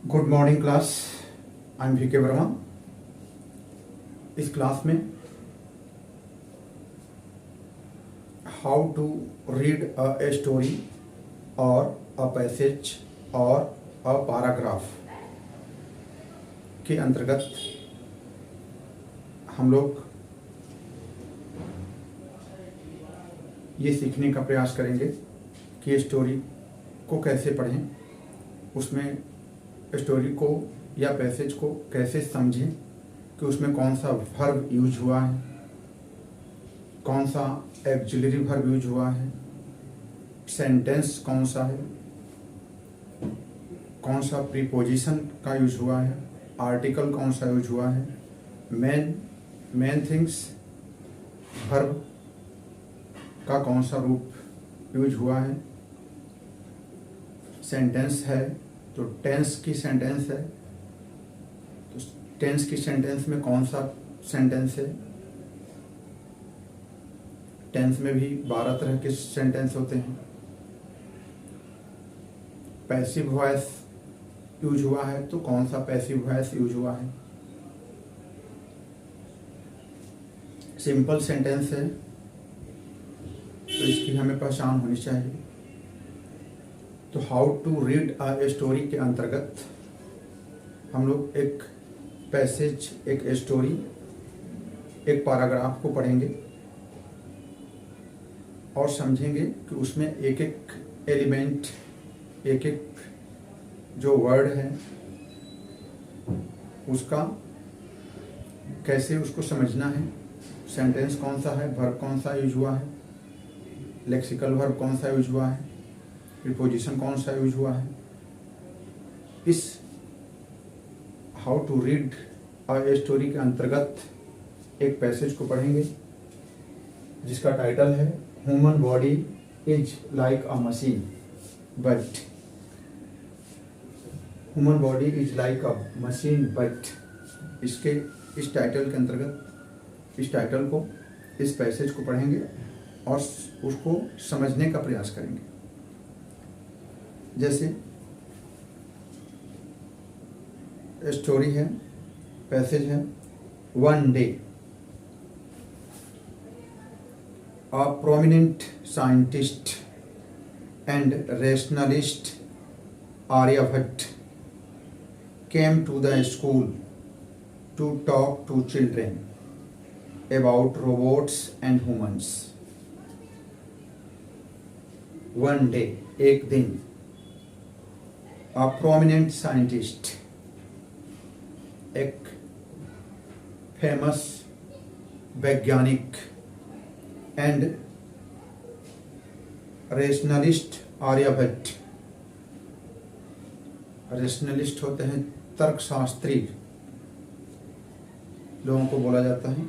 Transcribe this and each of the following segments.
Good morning class. I am VK Verma. इस class में how to read a story और a passage और a paragraph के अंतर्गत हम लोग ये सीखने का प्रयास करेंगे कि स्टोरी को कैसे पढ़ें, उसमें स्टोरी को या पैसेज को कैसे समझें कि उसमें कौन सा वर्ब यूज हुआ है, कौन सा ऑक्सिलरी वर्ब यूज हुआ है, सेंटेंस कौन सा है, कौन सा प्रीपोजिशन का यूज हुआ है, आर्टिकल कौन सा यूज हुआ है, मेन थिंग्स वर्ब का कौन सा रूप यूज हुआ है, सेंटेंस है तो टेंस की सेंटेंस है तो टेंस की सेंटेंस में कौन सा सेंटेंस है। टेंस में भी 12 तरह के सेंटेंस होते हैं। पैसिव वॉइस यूज हुआ है तो कौन सा पैसिव वॉइस यूज हुआ है। सिंपल सेंटेंस है तो इसकी हमें पहचान होनी चाहिए। तो how to read a story के अंतर्गत हम लोग एक पैसेज, एक स्टोरी, एक पैराग्राफ को पढ़ेंगे और समझेंगे कि उसमें एक एक एलिमेंट, एक एक जो वर्ड है उसका कैसे उसको समझना है। सेंटेंस कौन सा है, वर्ब कौन सा यूज हुआ है, लेक्सिकल वर्ब कौन सा यूज हुआ है, प्रीपोजिशन कौन सा यूज हुआ है। इस how to read a story के अंतर्गत एक पैसेज को पढ़ेंगे जिसका टाइटल है human body is like a machine but human body is like a machine but इस टाइटल के अंतर्गत इस टाइटल को, इस पैसेज को पढ़ेंगे और उसको समझने का प्रयास करेंगे। जैसे स्टोरी है, पैसेज है, one day a prominent scientist and rationalist Aryabhat came to the school to talk to children about robots and humans. One day, एक दिन, a prominent scientist, एक फेमस वैज्ञानिक एंड रेशनलिस्ट आर्यभट्ट। रेशनलिस्ट होते हैं तर्कशास्त्री लोगों को बोला जाता है।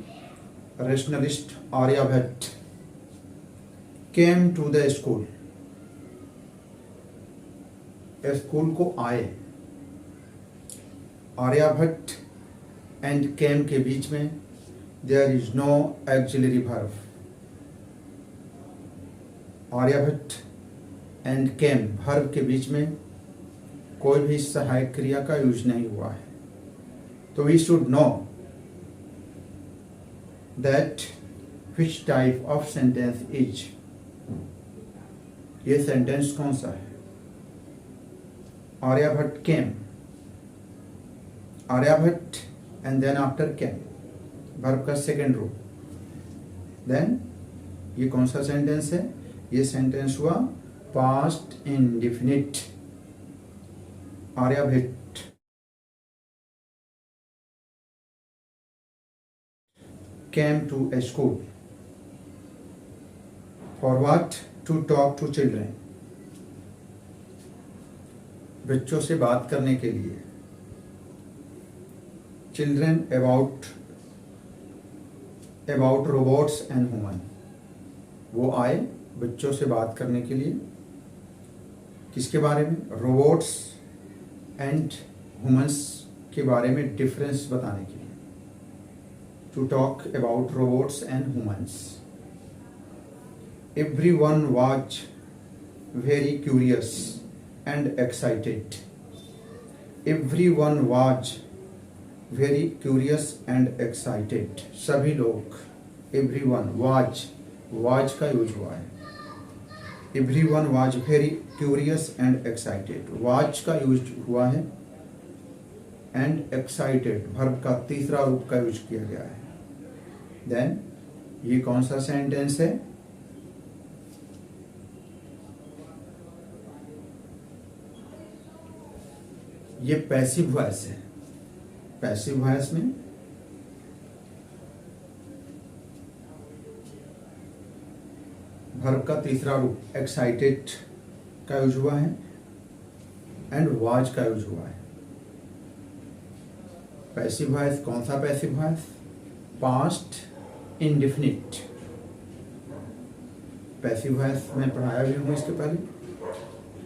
Rationalist Aryabhata came to the school, school को आए। आर्यभट्ट एंड केम के बीच में there is no auxiliary verb. Aryabhata and came verb के बीच में कोई भी सहायक क्रिया का यूज नहीं हुआ है। तो we should know that which type of sentence is, ये सेंटेंस कौन सा है। Aryabhata came, Aryabhata and then after came, verb का सेकेंड रूप। देन ये कौन सा सेंटेंस है, ये सेंटेंस हुआ past indefinite. Aryabhata came to a school for what? To talk to children, बच्चों से बात करने के लिए। Children about robots and human, वो आए बच्चों से बात करने के लिए। किसके बारे में? रोबोट्स एंड ह्यूमंस के बारे में डिफरेंस बताने के लिए। To talk about robots and humans. Everyone was very curious and excited. Everyone was very curious and excited. सभी लोग, everyone was का यूज हुआ है. Everyone was very curious and excited. was का यूज हुआ है and excited वर्ब का तीसरा रूप का यूज किया गया है. Then ये कौन सा सेंटेंस है? ये पैसिव वॉइस है. पैसिव वॉइस में वर्ब का तीसरा रूप एक्साइटेड का यूज हुआ है एंड वाज का यूज हुआ है. पैसिव वॉइस कौन सा passive voice? Past indefinite. Passive voice मैं पढ़ाया भी हूँ इसके पहले,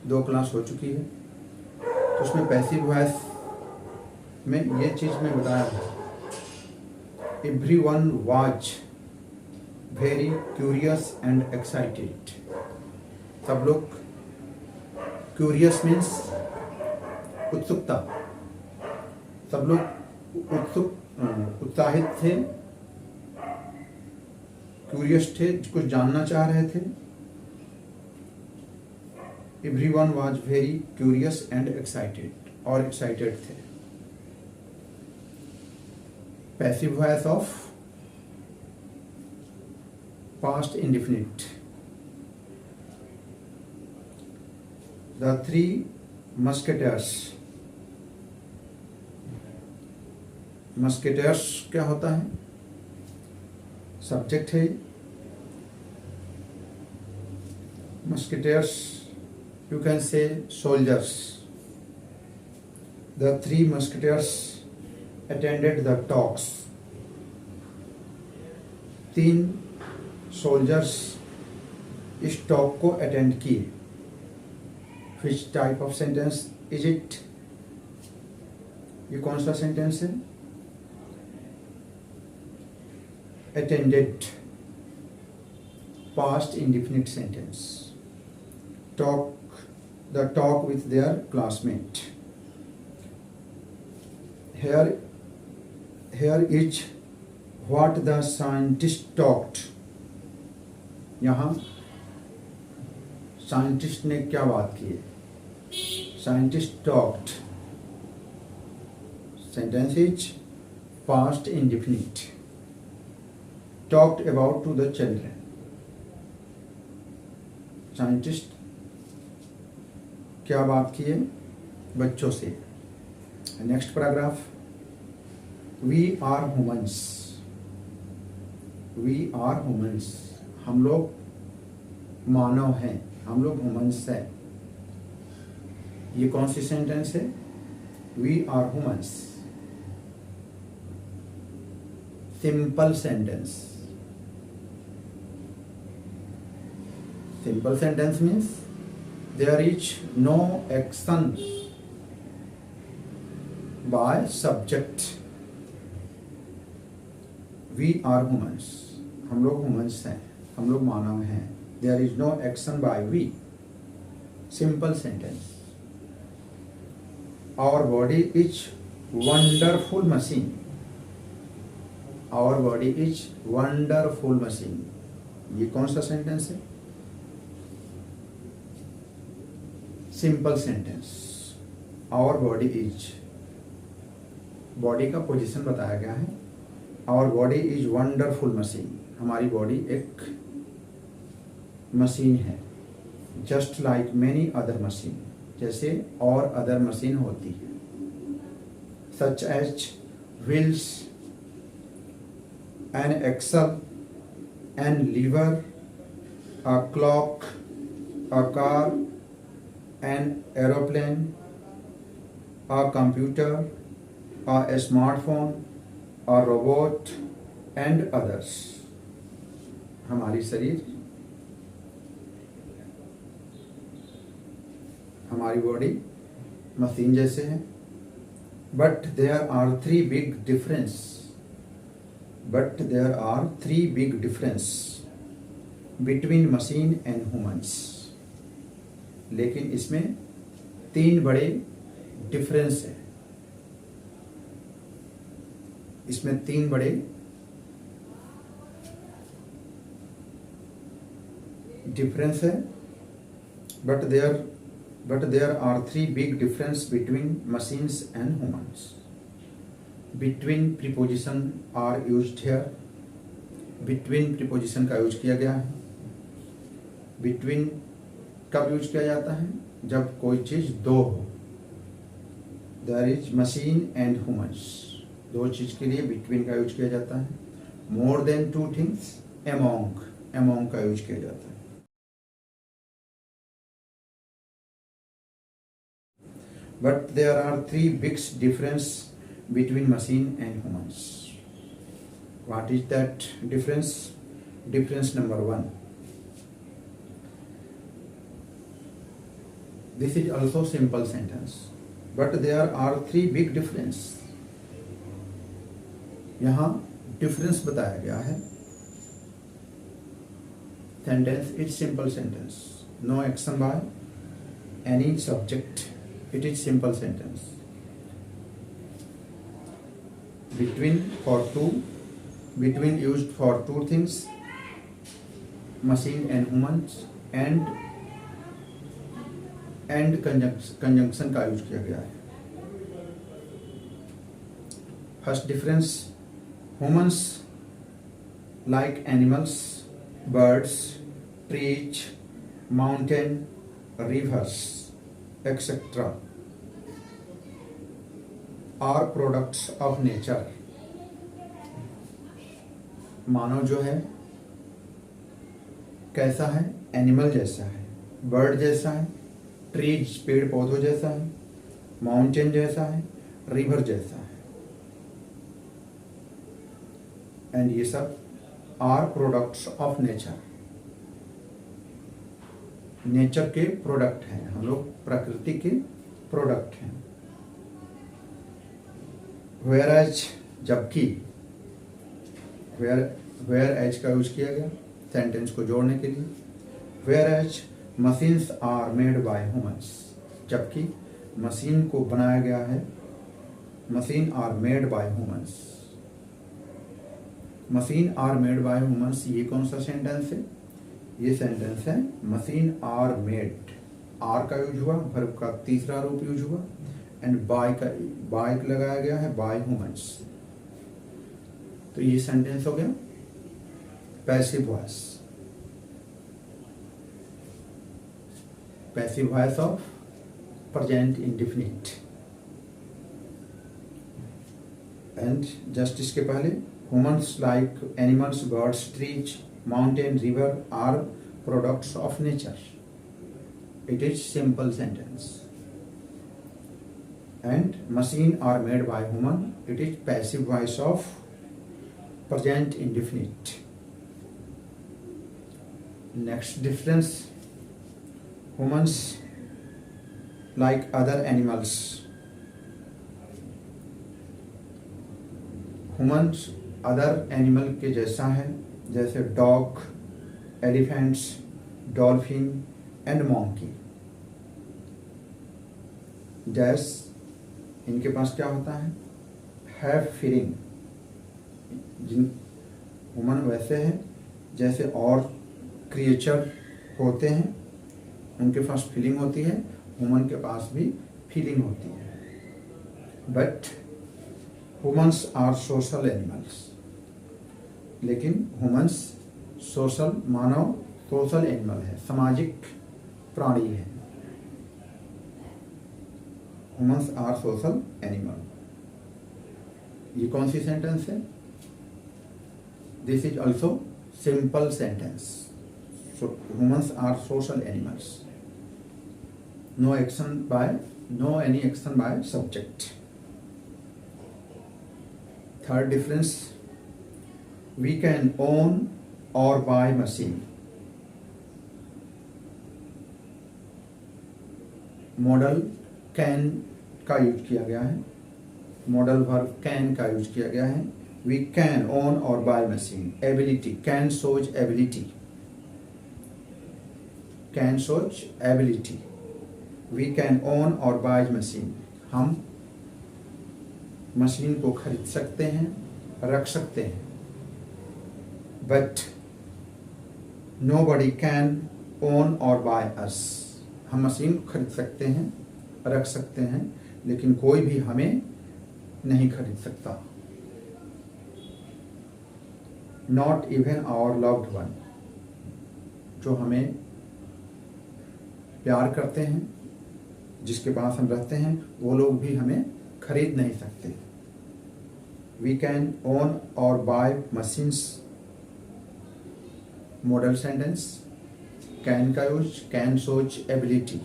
2 क्लास हो चुकी है. तो उसमें पैसिव वॉइस में ये चीज़ मैं बताया हूँ. Everyone was very curious and excited. सब लोग, क्यूरियस मीन्स उत्सुकता, सब लोग उत्साहित थे, क्यूरियस थे, कुछ जानना चाह रहे थे. Everyone was very curious and excited और एक्साइटेड थे. Passive voice of past indefinite. The three musketeers. musketeers क्या होता है? सब्जेक्ट है. musketeers you can say soldiers. The three musketeers attended the talks. 3 soldiers इस टॉक को अटेंड किए. Which type of sentence is it? ये कौन सा सेंटेंस है? Attended, past indefinite sentence. The talk with their classmate. here is what the scientist talked. यहाँ scientist ने क्या बात की है? Scientist talked. Sentence is past indefinite. Talked about to the children. साइंटिस्ट क्या बात की है? बच्चों से. Next paragraph. We are humans. We are humans. हम लोग मानव हैं, हम लोग ह्यूमंस हैं. ये कौन सी सेंटेंस है? We are humans. Simple sentence. Simple sentence means there is no action by subject. We are humans. हम लोग ह्यूमंस हैं, हम लोग मानव हैं. There is no action by we. Simple sentence. Our body is wonderful machine. Our body is wonderful machine. ये कौन सा सेंटेंस है? Simple sentence. Our body is, body का पोजीशन बताया गया है. Our body is wonderful machine. हमारी body एक मशीन है. Just like many other machine, जैसे और अदर मशीन होती है. Such as wheels, an axle, an lever, a clock, a car, an aeroplane, a computer, a smartphone, a robot and others. हमारी शरीर, हमारी बॉडी मशीन जैसे है. But there are 3 big difference. But there are 3 big difference between machine and humans. लेकिन इसमें 3 बड़े difference है इसमें 3 बड़े डिफरेंस है, but there are 3 big difference between machines and humans. Between preposition are used here. Between preposition का use किया गया है. बिटवीन कब यूज किया जाता है? जब कोई चीज दो हो. There is machine and humans. 2 चीज के लिए बिटवीन का यूज किया जाता है. मोर देन 2 थिंग्स, एमोंग का यूज किया जाता है. But there are 3 big difference between machine and humans. What is that difference? Difference number 1. This is also simple sentence, but there are 3 big difference. यहाँ difference बताया गया है. Sentence is simple sentence. No action by any subject. It is simple sentence. Between used for 2 things, machine and humans, and conjunction का use किया गया है. First difference, humans like animals, birds, trees, mountain, rivers, etc. are products of nature. मानव जो है कैसा है? Animal जैसा है, बर्ड जैसा है, ट्रीज पेड़ पौधों जैसा है, माउंटेन जैसा है, रिवर जैसा है. एंड ये सब are products of nature. Nature के प्रोडक्ट हैं. हम लोग प्रकृति के प्रोडक्ट हैं. वेयर एज, जबकि, वेयर एज का यूज किया गया सेंटेंस को जोड़ने के लिए. Whereas machines are made by humans. जबकि मशीन को बनाया गया है, machine are made by humans. Machine are made by humans, ये कौन सा सेंटेंस है? ये सेंटेंस है मशीन आर मेड. आर का यूज हुआ, वर्ब का तीसरा रूप यूज हुआ, एंड बाय लगाया गया है बाय ह्यूमंस. तो ये सेंटेंस हो गया passive voice. Passive voice of present indefinite. And just इसके पहले, humans like animals, birds, trees, mountain, river are products of nature. It is simple sentence. And machine are made by human. It is passive voice of present indefinite. Next difference, humans like other animals. Humans other animal के जैसा है, जैसे dog, elephants, dolphin and monkey. जैस इनके पास क्या होता है? Have feeling. Jin human वैसे हैं जैसे और क्रिएचर होते हैं, उनके पास फीलिंग होती है. ह्यूमन के पास भी फीलिंग होती है. But humans are social animals. लेकिन ह्यूमंस सोशल, मानव सोशल एनिमल है, सामाजिक प्राणी है. Humans are social animal. ये कौन सी सेंटेंस है? This is also simple sentence. Humans are social animals. No any action by subject. Third difference, we can own or buy machine. Modal can का use किया गया है. मॉडल वर्ब कैन का use किया गया है. we can own or buy machine. ability, can shows ability. can shows ability. we can own or buy machine. हम machine को खरीद सकते हैं रख सकते हैं, but nobody can own or buy us। हम मशीन खरीद सकते हैं, रख सकते हैं, लेकिन कोई भी हमें नहीं खरीद सकता। Not even our loved one, जो हमें प्यार करते हैं, जिसके पास हम रहते हैं, वो लोग भी हमें खरीद नहीं सकते। We can own or buy machines। Model sentence can का यूज, कैन सोच एबिलिटी।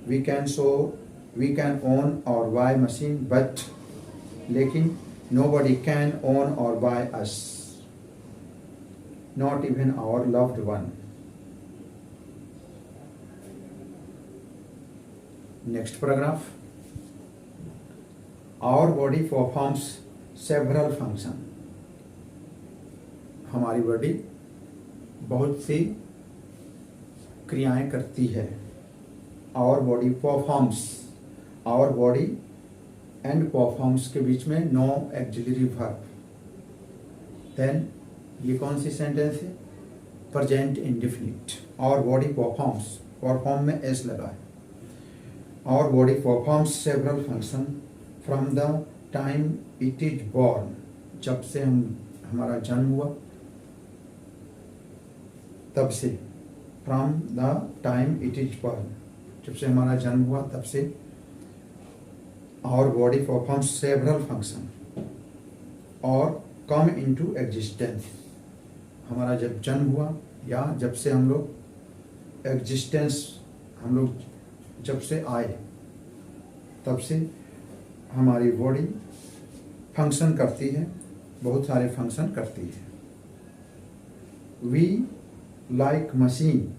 वी कैन ओन और बाय मशीन, बट लेकिन nobody can own or buy us, not even our loved one। Next paragraph, our body performs several function। हमारी body बहुत सी क्रियाएं करती है। Our body performs, our body and performs के बीच में नो एक्सिलरी वर्ब। देन ये कौन सी सेंटेंस है? Present indefinite. Our body performs, perform में एस लगा है। Our body performs several function from the time it is born, जब से हमारा जन्म हुआ तब से। From the time it is born, जब से हमारा जन्म हुआ तब से। Our body performs several function और कम इनटू एग्जिस्टेंस। हमारा जब जन्म हुआ या जब से हम लोग एग्जिस्टेंस, हम लोग जब से आए तब से हमारी बॉडी फंक्शन करती है, बहुत सारे फंक्शन करती है। वी लाइक मशीन,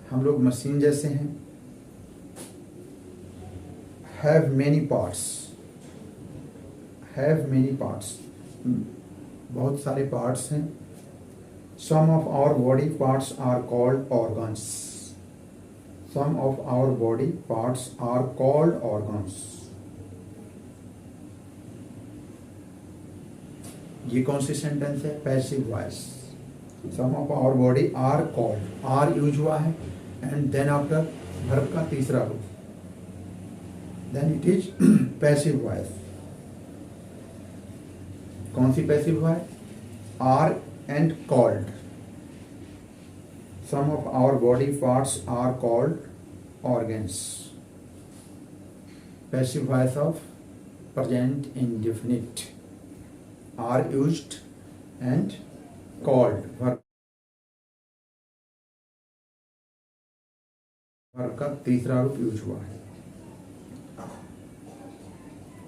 हम लोग मशीन जैसे हैं। Have many parts, have many parts, बहुत सारे पार्ट्स हैं। Some of our body parts are called organs, some of our body parts are called organs. ये कौन सी सेंटेंस है? Passive voice. Some of our body are called, are use हुआ है and then after verb का तीसरा रूप, then it is passive voice. कौन सी passive voice? Are and called. Some of our body parts are called organs. Passive voice of present indefinite, are used and called, verb का तीसरा रूप use हुआ है।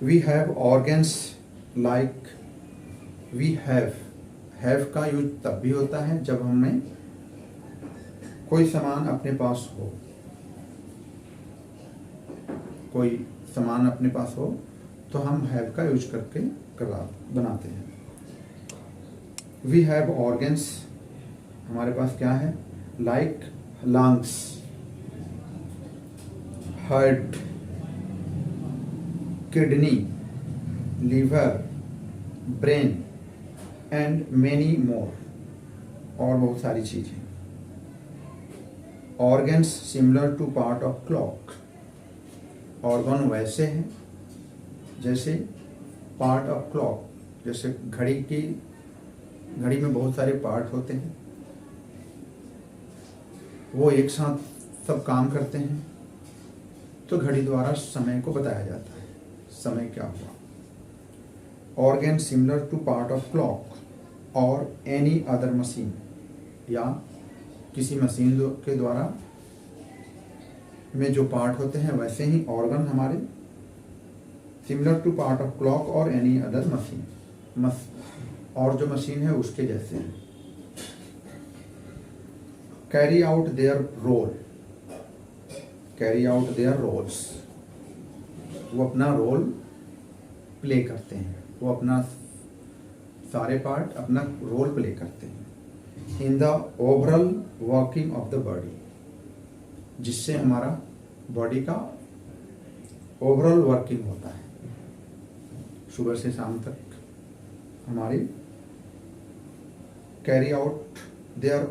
We have organs like, we have का use तब भी होता है जब हमें कोई सामान अपने पास हो, कोई सामान अपने पास हो तो हम हैव का यूज करके बनाते हैं। वी हैव ऑर्गन्स, हमारे पास क्या है? Like lungs, heart, kidney, liver, brain and many more, और बहुत सारी चीजें। Organs similar to part of clock, organ वैसे हैं जैसे पार्ट ऑफ क्लॉक, जैसे घड़ी में बहुत सारे पार्ट होते हैं, वो एक साथ सब काम करते हैं तो घड़ी द्वारा समय को बताया जाता है, समय क्या हुआ। Organ similar to part of clock और एनी अदर मशीन, या किसी मशीन के द्वारा में जो पार्ट होते हैं वैसे ही ऑर्गन हमारे similar to part of clock और एनी अदर मशीन, और जो मशीन है उसके जैसे हैं। Carry out their role, carry out their roles, वो अपना रोल प्ले करते हैं, वो अपना सारे पार्ट अपना रोल प्ले करते हैं। इन the overall working of the body, जिससे हमारा बॉडी का ओवरऑल वर्किंग होता है। सुबह से शाम तक हमारी carry out their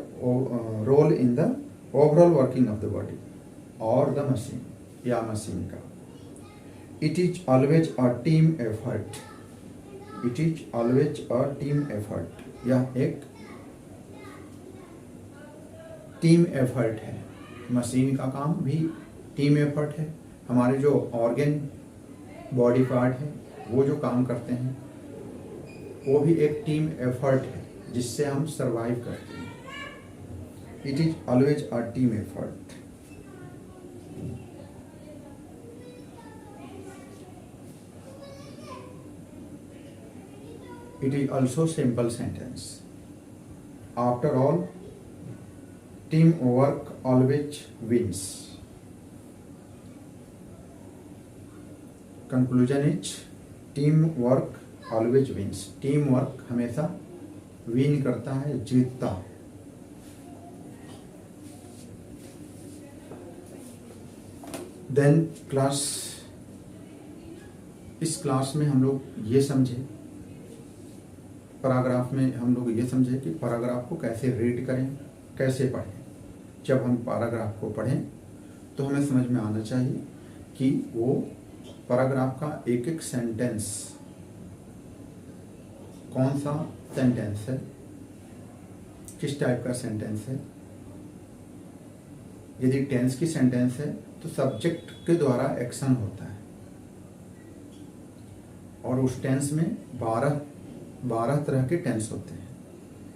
role in the overall working of the body और द मशीन या मशीन का। It is always a team effort, it is always a team effort, यह एक टीम एफर्ट है। मशीन का काम भी टीम एफर्ट है। हमारे जो ऑर्गन बॉडी पार्ट है वो जो काम करते हैं वो भी एक टीम एफर्ट है जिससे हम सरवाइव करते हैं। It is always a team effort. It is also simple sentence. After all, teamwork always wins. Conclusion is teamwork always wins. Teamwork हमेशा विन करता है, जीतता है। Then class, इस क्लास में हम लोग ये समझे, पैराग्राफ में हम लोग ये समझे कि पैराग्राफ को कैसे रीड करें, कैसे पढ़ें। जब हम पैराग्राफ को पढ़ें तो हमें समझ में आना चाहिए कि वो पैराग्राफ का एक एक सेंटेंस कौन सा सेंटेंस है, किस टाइप का सेंटेंस है। यदि टेंस की सेंटेंस है तो सब्जेक्ट के द्वारा एक्शन होता है और उस टेंस में 12 तरह के टेंस होते हैं।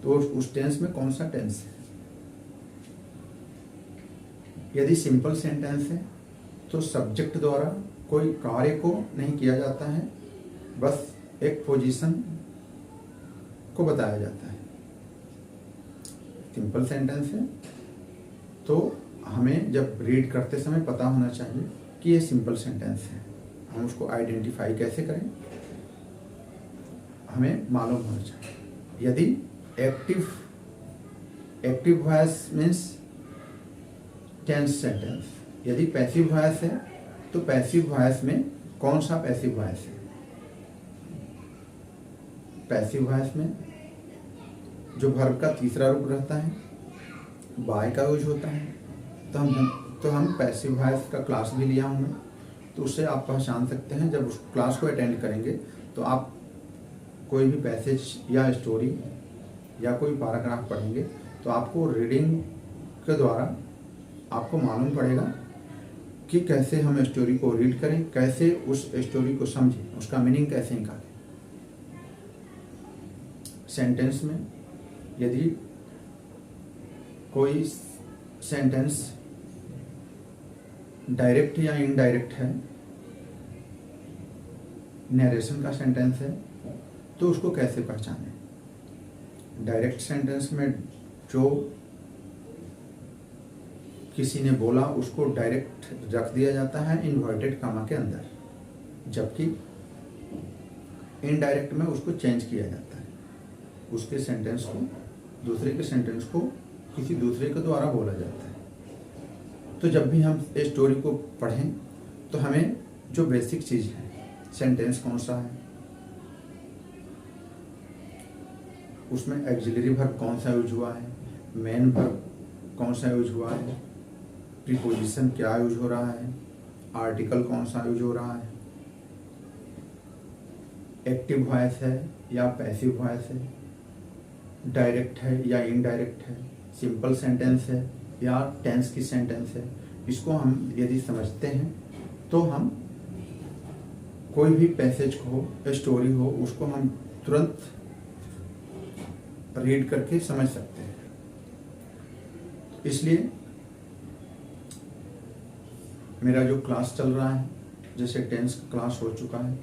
तो उस टेंस में कौन सा टेंस है। यदि सिंपल सेंटेंस है तो सब्जेक्ट द्वारा कोई कार्य को नहीं किया जाता है, बस एक पोजीशन को बताया जाता है। सिंपल सेंटेंस है तो हमें जब रीड करते समय पता होना चाहिए कि ये सिंपल सेंटेंस है। हम उसको आइडेंटिफाई कैसे करें, हमें मालूम होना चाहिए। यदि active voice means tense sentence, यदि पैसिव वॉइस है तो पैसिव वॉइस में कौन सा पैसिव वॉइस है। पैसिव वॉइस में जो वर्ब का तीसरा रूप रहता है, बाय का यूज होता है। तो हम पैसिव वॉइस का क्लास भी लिया हूँ मैं, तो उससे आप पहचान सकते हैं। जब उस क्लास को अटेंड करेंगे तो आप कोई भी पैसेज या स्टोरी या कोई पैराग्राफ पढ़ेंगे तो आपको रीडिंग के द्वारा आपको मालूम पड़ेगा कि कैसे हम स्टोरी को रीड करें, कैसे उस स्टोरी को समझें, उसका मीनिंग कैसे निकालें। सेंटेंस में यदि कोई सेंटेंस डायरेक्ट या इनडायरेक्ट है, नरेशन का सेंटेंस है, तो उसको कैसे पहचानें। डायरेक्ट सेंटेंस में जो किसी ने बोला उसको डायरेक्ट रख दिया जाता है इन्वर्टेड कामा के अंदर, जबकि इनडायरेक्ट में उसको चेंज किया जाता है। उसके सेंटेंस को, दूसरे के सेंटेंस को किसी दूसरे के द्वारा बोला जाता है। तो जब भी हम इस स्टोरी को पढ़ें तो हमें जो बेसिक चीज़ है, सेंटेंस कौन सा है, उसमें एक्सिलरी वर्ब कौन सा यूज हुआ है, मेन वर्ब कौन सा यूज हुआ है, प्रीपोजिशन क्या यूज हो रहा है, आर्टिकल कौन सा यूज हो रहा है, एक्टिव वॉइस है या पैसिव वॉइस है, डायरेक्ट है या इनडायरेक्ट है, सिंपल सेंटेंस है या टेंस की सेंटेंस है। इसको हम यदि समझते हैं तो हम कोई भी पैसेज हो, स्टोरी हो, उसको हम तुरंत रीड करके समझ सकते हैं। इसलिए मेरा जो क्लास चल रहा है, जैसे टेंस का क्लास हो चुका है,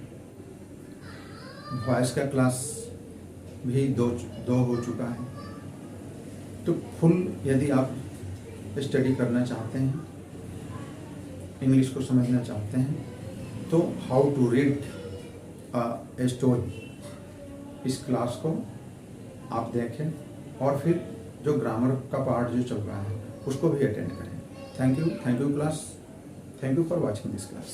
वॉइस का क्लास भी दो हो चुका है। तो फुल यदि आप स्टडी करना चाहते हैं, इंग्लिश को समझना चाहते हैं, तो how to read a story, इस क्लास को आप देखें और फिर जो ग्रामर का पार्ट जो चल रहा है उसको भी अटेंड करें। Thank you class, thank you for watching this class.